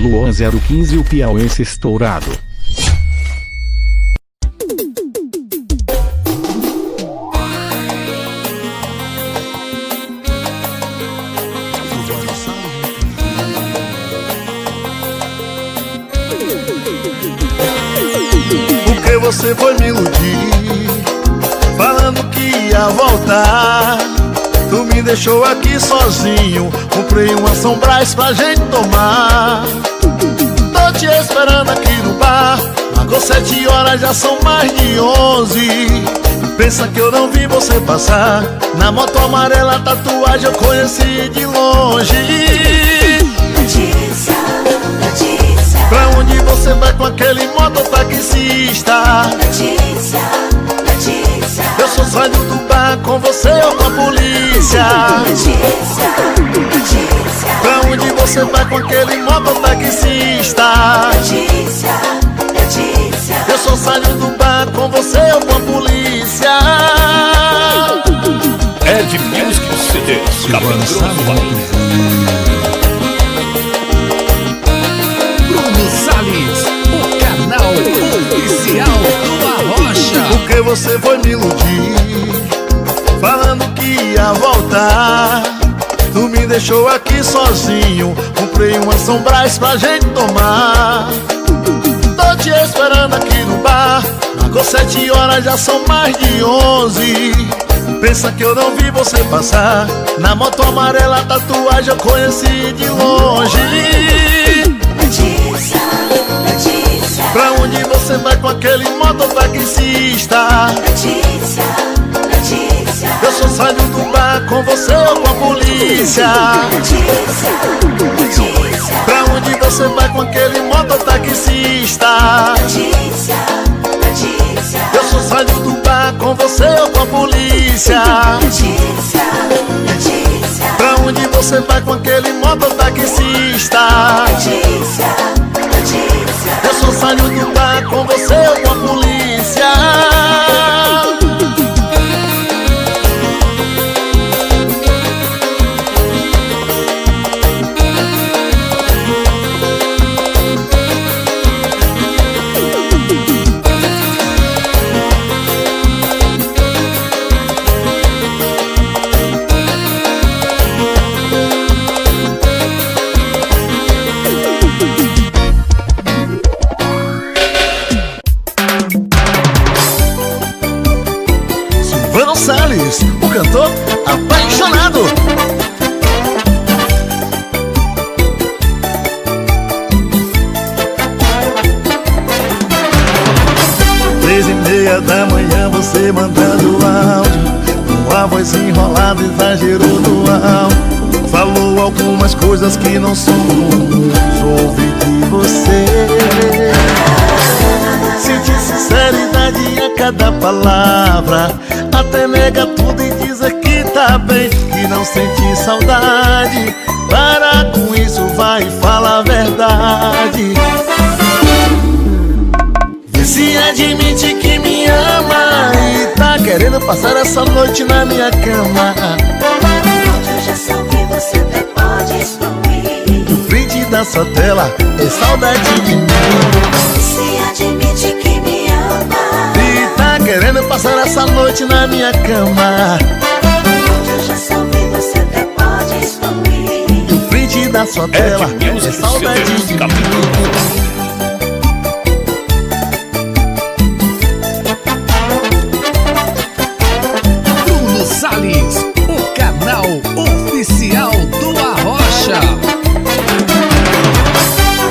Luan 015 o piauense estourado. Porque você foi me iludir, falando que ia voltar. Tu me deixou aqui sozinho, comprei uma São Brás pra gente tomar. Tô te esperando aqui no bar, marcou 7 horas, já são mais de 11. Pensa que eu não vi você passar, na moto amarela, tatuagem eu conheci de longe. Notícia, notícia. Pra onde você vai com aquele mototaxista? Notícia, notícia. Eu só saio do bar com você ou com a polícia. Notícia, notícia. Pra onde você vai com aquele mototaxista? Notícia, notícia. Eu só saio do bar com você ou com a polícia. Ed Music CDs, Capangroso Bruno Salles, o canal oficial do Arrocha. Porque você foi me iludir, falando que ia voltar. Tu me deixou aqui sozinho, comprei uma São Brás pra gente tomar. Tô te esperando aqui no bar, marcou 7 horas, já são mais de 11. Pensa que eu não vi você passar, na moto amarela, tatuagem eu conheci de longe. Notícia, notícia. Pra onde você vai com aquele mototaxista? Notícia, notícia. Eu só saio do bar com você ou com a polícia. Notícia, notícia. Pra onde você vai com aquele mototaxista? Notícia, notícia. Eu só saio do bar com você ou com a polícia. Notícia, notícia. Pra onde você vai com aquele mototaxista? Notícia, notícia. Eu só saio do bar com você ou com a polícia. Silvano Salles, o cantor apaixonado. 3:30 da manhã você mandando áudio, com a voz enrolada, exagerou no áudio. Falou algumas coisas que não são comuns, ouvi de você. Senti sinceridade a cada palavra, até nega tudo e dizer que tá bem, que não senti saudade. Para com isso, vai e fala a verdade. Vê se admite que me ama e tá querendo passar essa noite na minha cama. Eu já soube, você até pode excluir. O print da sua tela é saudade de mim. Se admite que me ama E tá querendo passar essa noite na minha cama. Eu já soube, você até pode excluir. O print da sua tela Ed é Music saudade CDs, de mim. Capangroso. Bruno Salles, o canal oficial do Arrocha.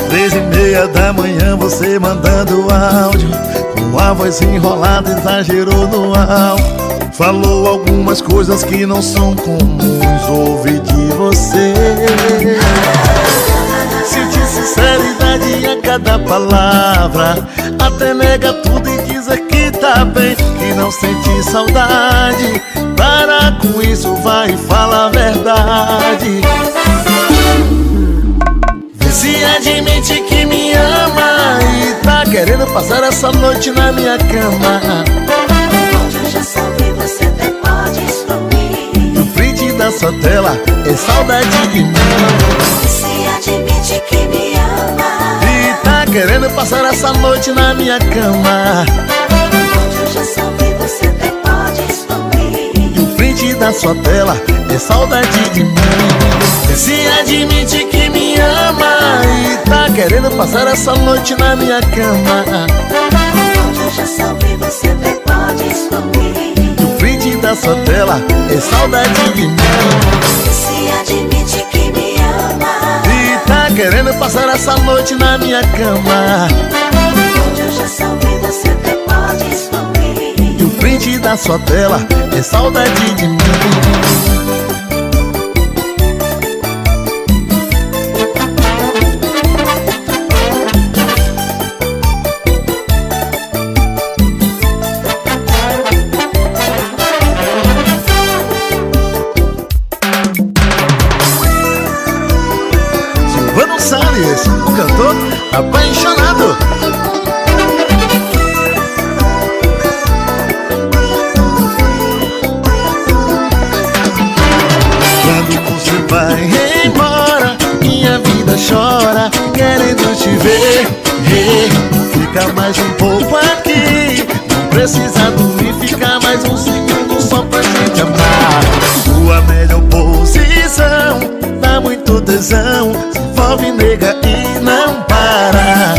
3:30 da manhã você mandando áudio, com a voz enrolada, exagerou no áudio. Falou algumas coisas que não são comuns, ouvi de você. Senti sinceridade a cada palavra, até nega tudo e dizer que tá bem, que não senti saudade. Para com isso, vai e fala a verdade. Vê se admite que me ama e tá querendo passar essa noite na minha cama. Eu já soube, você até pode excluir. O print da sua tela é saudade de mim. Se admite que me ama passar essa noite na minha cama. Onde eu já salvei, você até pode excluir. E o print da sua tela é saudade de mim. Se admite que me ama e tá querendo passar essa noite na minha cama. Onde eu já salvei, você até pode excluir. E o print da sua tela é saudade de mim. Se admite que me ama E tá querendo passar essa noite na minha cama. onde eu já salvei, você até pode excluir. E o print da sua tela é saudade de mim. Silvano Salles, o cantor apaixonado. Quando você vai embora, minha vida chora, querendo te ver. Fica mais um pouco aqui, não precisa dormir, fica mais um segundo só pra gente amar. Sua melhor posição, dá muito tesão, se envolve, nega, e não para.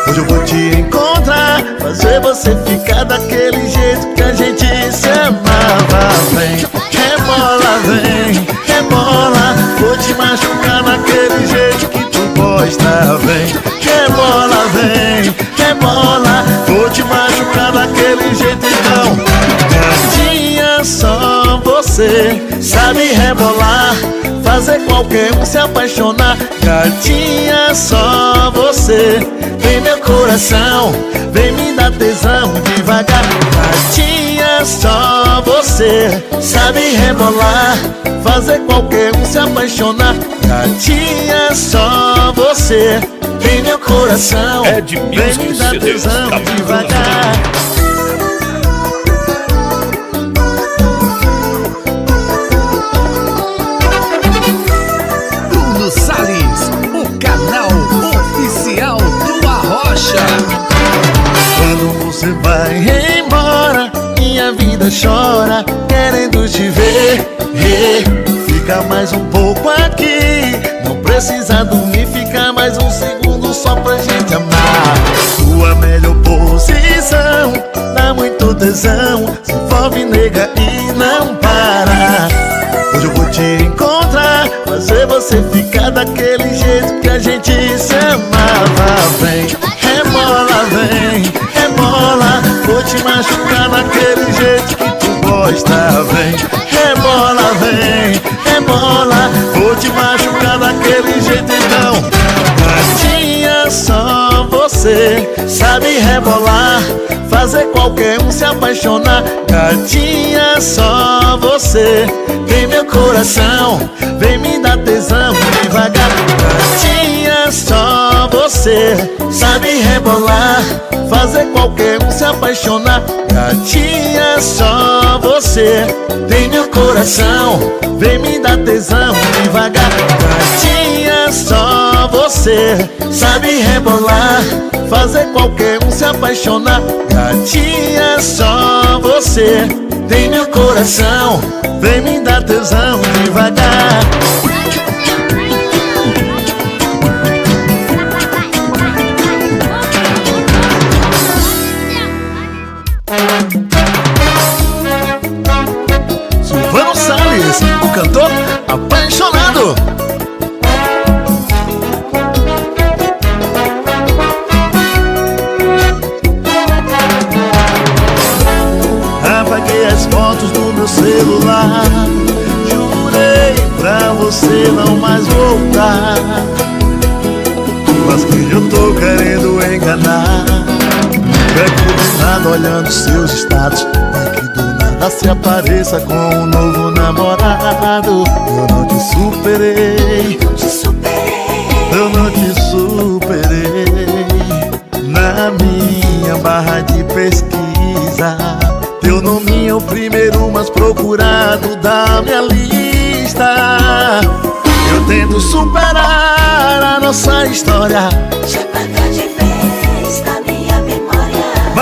Hoje eu vou te encontrar, fazer você ficar daquele jeito que a gente se amava. Vem, rebola, vem, rebola, vou te machucar naquele jeito que tu gosta. Vem, rebola, vem, rebola, vou te machucar daquele jeito então. Gatinha, só você sabe rebolar, fazer qualquer um se apaixonar. Gatinha, só você vem meu coração, vem me dar tesão devagar. Gatinha, só você sabe rebolar, fazer qualquer um se apaixonar. Gatinha, só você vem meu coração, É de vem Music me dar CDs, tesão Cabrão. devagar. Bruno Salles, o canal oficial do Arrocha. Quando você vai embora, minha vida chora, querendo te ver. Fica mais um pouco aqui, não precisa dormir, fica mais um segundo só pra gente amar. Sua melhor posição, dá muito tesão, se envolve, nega, e não para. Hoje eu vou te encontrar, fazer você ficar daquele jeito que a gente se amava. Vem, rebola, vem, rebola, vou te machucar naquele jeito que tu gosta. Vem, rebola, vem, rebola, vou te machucar daquele jeito então. Gatinha, só você sabe rebolar, fazer qualquer um se apaixonar. Gatinha, só você tem meu coração, vem me dar tesão devagar. Gatinha, só você sabe rebolar, fazer qualquer um se apaixonar. Gatinha, só você tem meu coração, vem me dar tesão devagar. Gatinha, só você sabe rebolar, fazer qualquer um se apaixonar. Gatinha, só você tem meu coração, vem me dar tesão devagar. Silvano Salles, o cantor apaixonado. Apaguei as fotos do meu celular, jurei pra você não mais voltar, mas que eu tô querendo enganar. Pego do nada olhando seus status, pra que do nada se apareça com um novo namorado. Eu não te superei, eu não te superei. Na minha barra de pesquisa, teu nome é o primeiro mais procurado da minha lista. Eu tento superar a nossa história, Já paga de vez.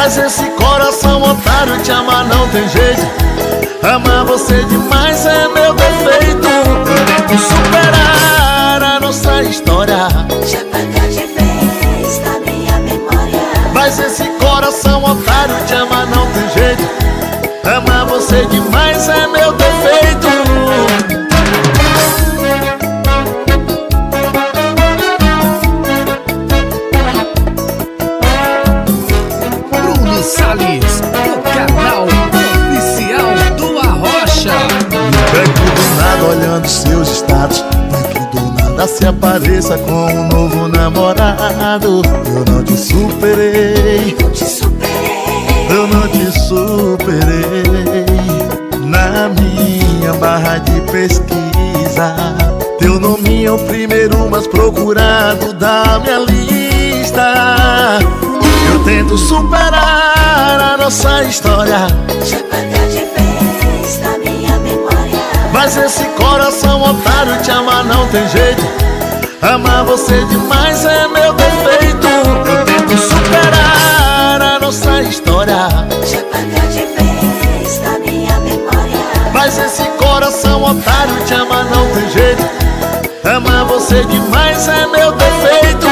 Mas esse coração otário te amar não tem jeito. Amar você demais é meu defeito. Eu tento superar a nossa história, te apagar de vez da minha memória. mas esse coração otário te amar não tem jeito. Amar você demais é meu defeito. Bruno Salles, o canal oficial do Arrocha. Pego do nada olhando seus status, pra que do nada se apareça com um novo namorado. Eu não te superei, Não te superei, eu não te superei. Na minha barra de pesquisa, teu nome é o primeiro mais procurado da minha lista. Eu tento superar a nossa história, te apagar de vez da minha memória. mas esse coração otário te amar não tem jeito. Amar você demais é meu defeito. Eu tento superar a nossa história, Te apagar de vez da minha memória. mas esse coração otário te amar não tem jeito. Amar você demais é meu defeito.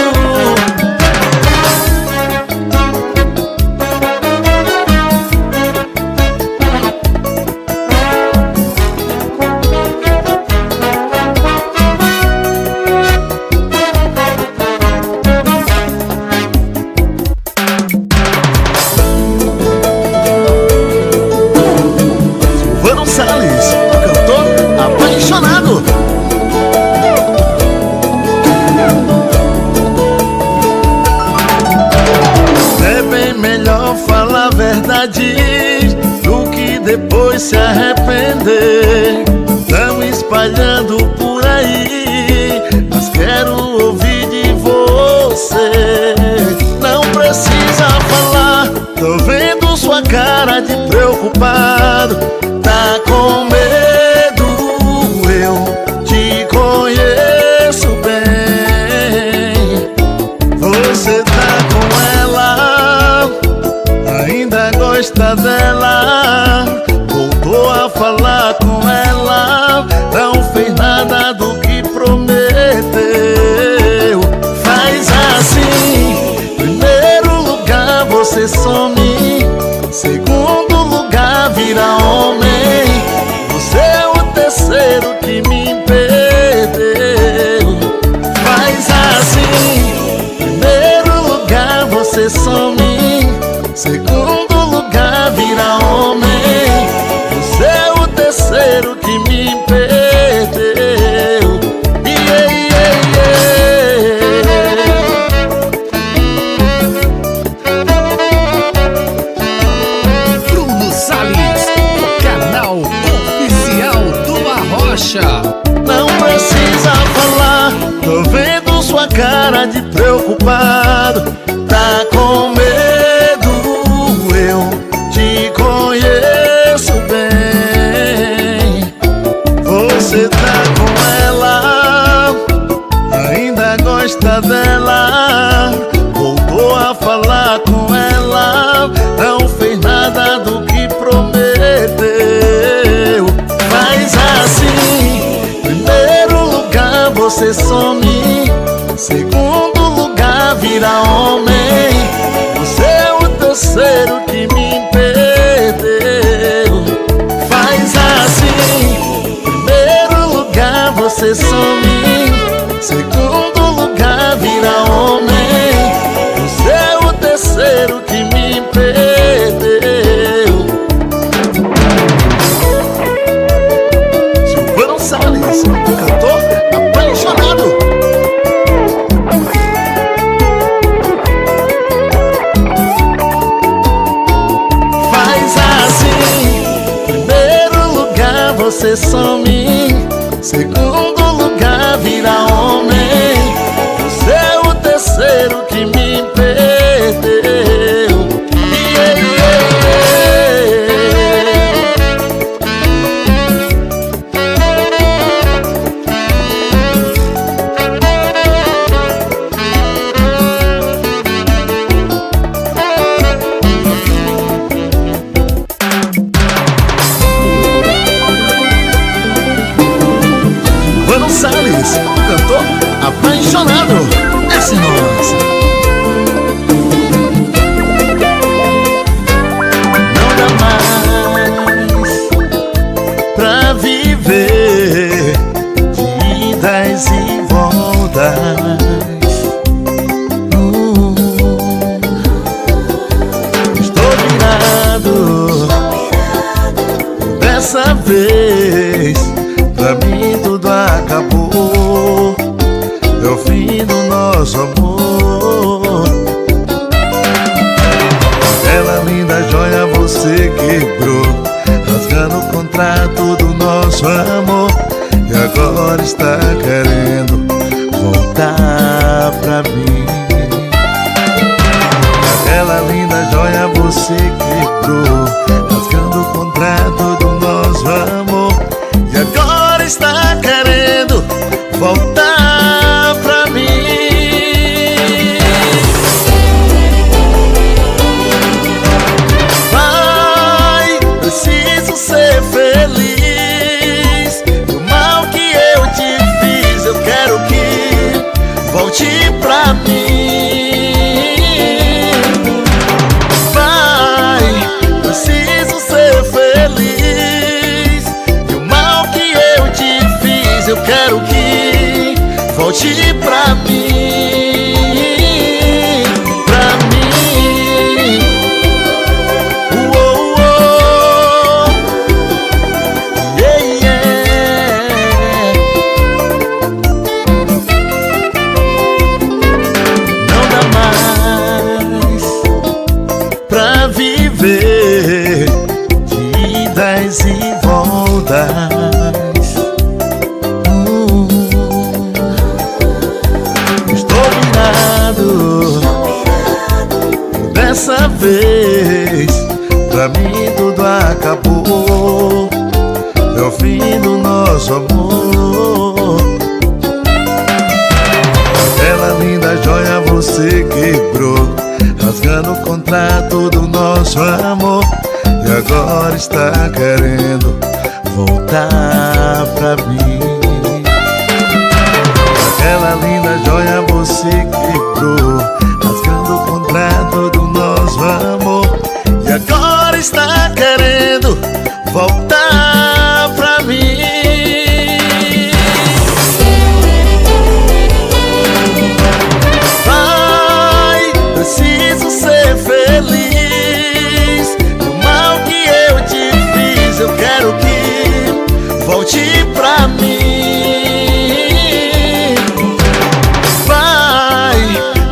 Silvano Salles, cantor apaixonado. É bem melhor falar a verdade do que depois se arrepender. Tão espalhando por aí, mas quero ouvir de você. Não precisa falar, tô vendo sua cara de preocupado. Tá com medo, eu te conheço bem. Você tá com ela, ainda gosta dela. Voltou a falar com ela, não fez nada do que prometeu. Faz assim, primeiro lugar você some, segundo lugar vira homem. Você é o terceiro que me perdeu. Faz assim, primeiro lugar você some, segundo lugar vira homem. Você é o terceiro que me perdeu. Yeah, yeah, yeah. Bruno Salles, o canal oficial do Arrocha. Não precisa falar, tô vendo sua cara de preocupado. Tá com medo, eu te conheço bem. Você tá com ela, ainda gosta dela. Voltou a falar com ela, não fez nada do que prometeu. Faz assim, primeiro lugar você some, segundo lugar vira homem. Você é o terceiro que me perdeu. Faz assim, primeiro lugar você some, segundo lugar vira homem. Você é o terceiro que me perdeu. Silvano Salles, cantor apaixonado. Faz assim, primeiro lugar você some, segundo lugar vira homem. Você é o terceiro que me perdeu. Yeah, yeah, yeah. nosso amor. Aquela linda joia você quebrou, rasgando o contrato do nosso amor. E agora está querendo voltar pra mim. Aquela linda joia você quebrou, rasgando o contrato do nosso amor. E agora está querendo voltar pra mim. Vai, preciso ser feliz. Do mal que eu te fiz, eu quero que volte pra mim. Vai, preciso ser feliz. Do mal que eu te fiz, eu quero que volte pra mim. Pra mim. Uou, uou. Yeah, yeah. Não dá mais pra viver de idas e voltas. Estou virado dessa vez. Pra mim tudo acabou. É o fim do nosso amor. Aquela linda joia você quebrou, rasgando o contrato do nosso amor. E agora está querendo voltar pra mim. Aquela linda joia você quebrou, rasgando o contrato do nosso amor. E agora está querendo voltar pra mim. Vai, preciso ser feliz. Do mal que eu te fiz, eu quero que volte pra mim. Vai,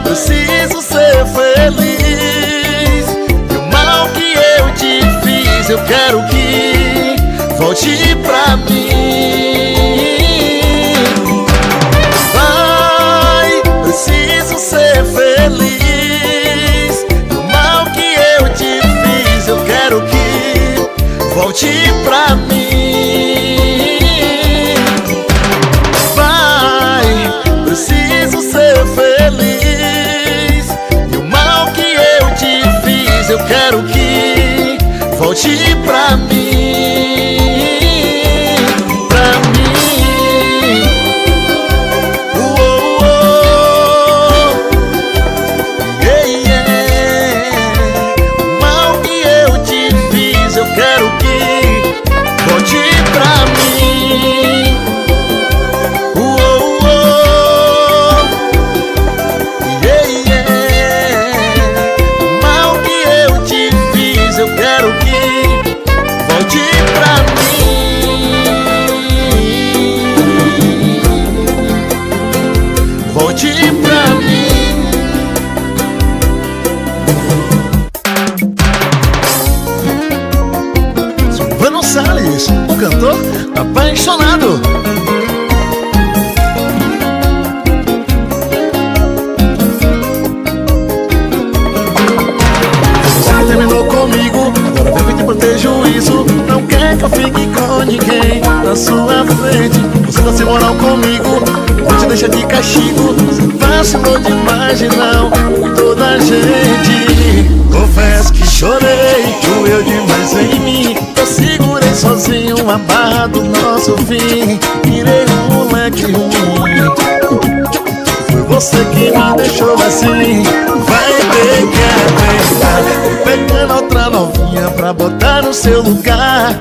preciso ser feliz. Do mal que eu te fiz, eu quero que volte pra mim. Vai, preciso ser feliz. Do mal que eu te fiz, eu quero que volte pra mim. Vai, preciso ser feliz. E o mal que eu te fiz, eu quero que volte pra mim. Pra mim. Uou, uou. Yeah, yeah. O mal que eu te fiz, eu quero que volte pra mim. Uou, uou. Yeah, yeah. O mal que eu te fiz, eu quero que volte pra mim. Volte pra mim. Silvano Salles, o cantor apaixonado. Você terminou comigo, agora vem pedir por ter juízo. Não quer que eu fique com ninguém na sua frente. Você tá sem moral comigo, vou te deixar de castigo. Você vacilou demais e não toda a gente. Confesso que chorei, doeu demais em mim. Eu segurei sozinho a barra do nosso fim. Virei um moleque ruim. Foi você que me deixou assim. Vai ter que aguentar. Tô pegando outra novinha pra botar no seu lugar.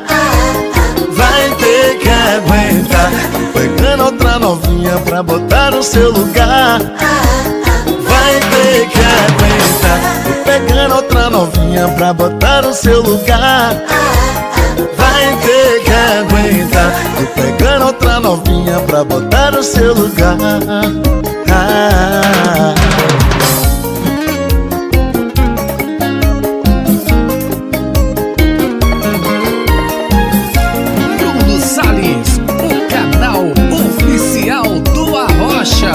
Vai ter que aguentar. Tô pegando outra novinha pra botar no seu lugar. Vai ter que aguentar. Tô pegando outra novinha pra botar no seu lugar. Vai ter que aguentar. Tô pegando outra novinha pra botar no seu lugar. Bruno Salles, o canal oficial do Arrocha.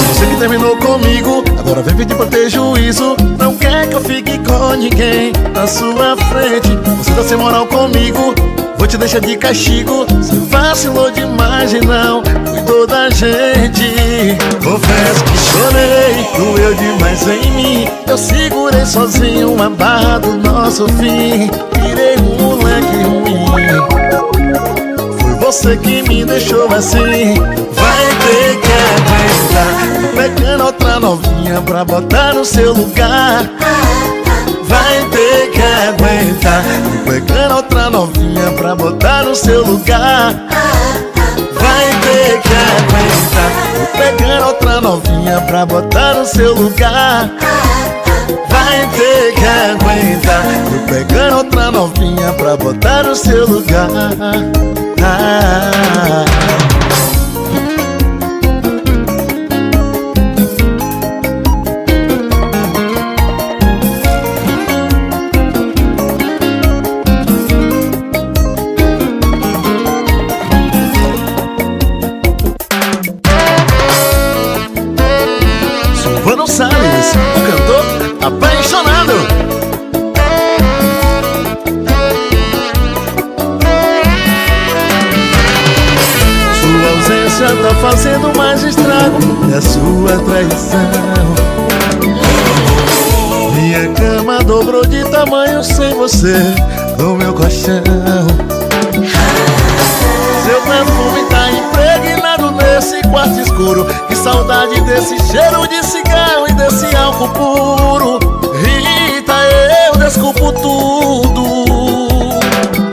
Você que terminou comigo, agora vem pedir pra ter juízo. Não quer que eu fique com ninguém na sua frente. Você tá sem moral comigo, vou te deixar de castigo. Você vacilou demais e não cuidou da gente. Confesso que chorei, doeu demais em mim. Eu segurei sozinho uma barra do nosso fim. Virei um moleque ruim. Foi você que me deixou assim. Vai ter que aguentar, pegando outra novinha pra botar no seu lugar. Vai ter que aguentar, pegando outra novinha pra botar no seu lugar. Vai ter que aguentar, pegando outra novinha pra botar no seu lugar. Vai ter que aguentar, pegando outra novinha pra botar no seu lugar. Silvano Salles, o cantor apaixonado. Sua ausência tá fazendo mais estrago, é a sua traição. Minha cama dobrou de tamanho sem você no meu colchão. Seu perfume tá impregnado nesse quarto escuro. Que saudade desse cheiro de cigarro e desse álcool puro. Rita, eu desculpo tudo.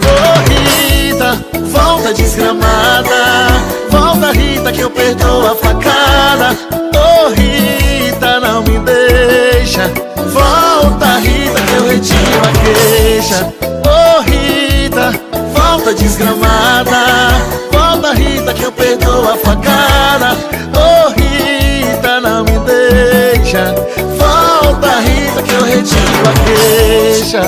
Oh Rita, volta desgramada. Volta Rita que eu perdoo a facada. Oh Rita, não me deixa. Volta Rita que eu retiro a queixa. Oh Rita, volta desgramada. Volta Rita que eu perdoo a facada. Oh Rita, não me deixa. Volta Rita que eu retiro a queixa.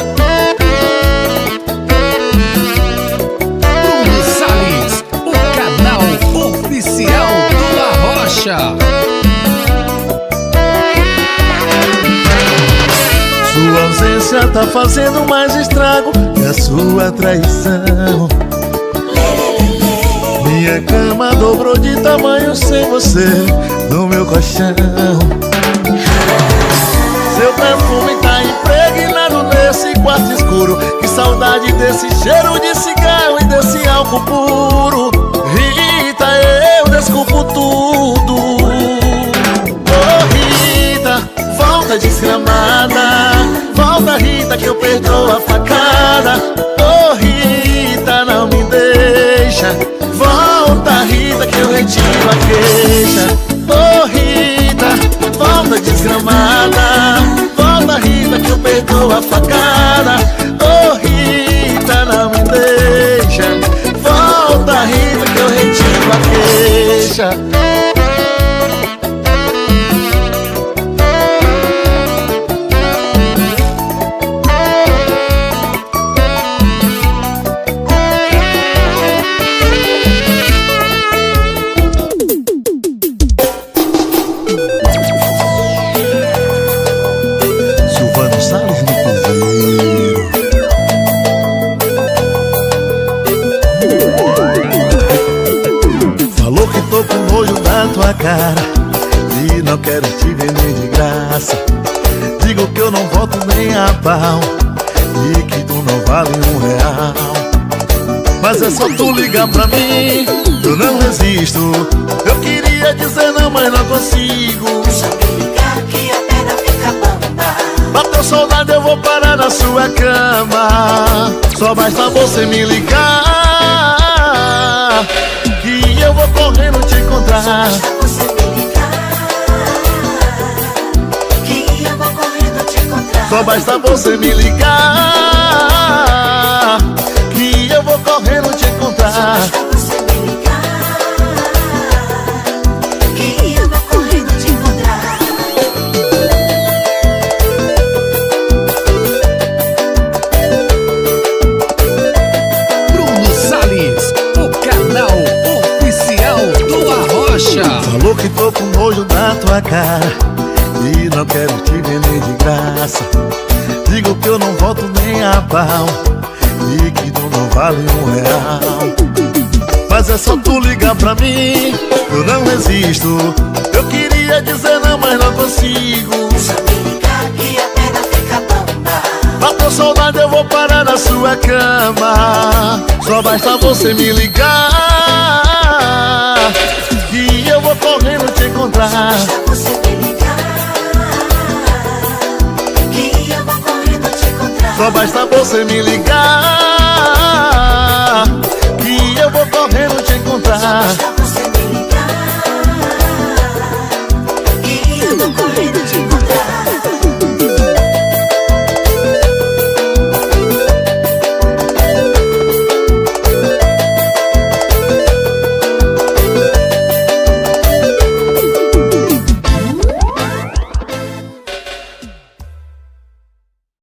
Bruno Salles, o canal oficial do Arrocha. Sua ausência tá fazendo mais estrago que a sua traição. Minha cama dobrou de tamanho sem você no meu colchão. Seu perfume tá impregnado nesse quarto escuro. Que saudade desse cheiro de cigarro e desse álcool puro. Rita, eu desculpo tudo. Oh Rita, volta desgramada. Volta Rita que eu perdoo a facada. Oh Rita, não me deixa. Volta Rita que eu retiro a queixa. Oh Rita, volta desgramada. Volta Rita que eu perdoo a facada. Oh Rita, não me deixa. Volta Rita que eu retiro a queixa. Silvano Salles no Cruzeiro. Falou que tô com nojo da tua cara e não quero te ver nem de graça. Digo que eu não volto nem a pau e que tu não vale R$1. Mas é só tu ligar pra mim, eu não resisto. Eu queria dizer não, mas não consigo. Só me ligar que a perna fica bamba. Bateu saudade, eu vou parar na sua cama. Só basta você me ligar que eu vou correndo te encontrar. Basta você me ligar que eu vou correndo te encontrar. Só basta você me ligar que eu vou correndo te encontrar. Basta você me ligar que eu vou correndo e não quero te ver nem de graça. Digo que eu não volto nem a pau e que tu não vale R$1. Mas é só tu ligar pra mim, eu não resisto. Eu queria dizer não, mas não consigo. É só me ligar que a pena fica bamba. Bateu saudade, eu vou parar na sua cama. Só basta você me ligar que eu vou correndo te encontrar. Basta você me ligar que eu vou correndo te encontrar. Só basta você me ligar que eu vou correndo te encontrar. Basta você me ligar que eu vou correndo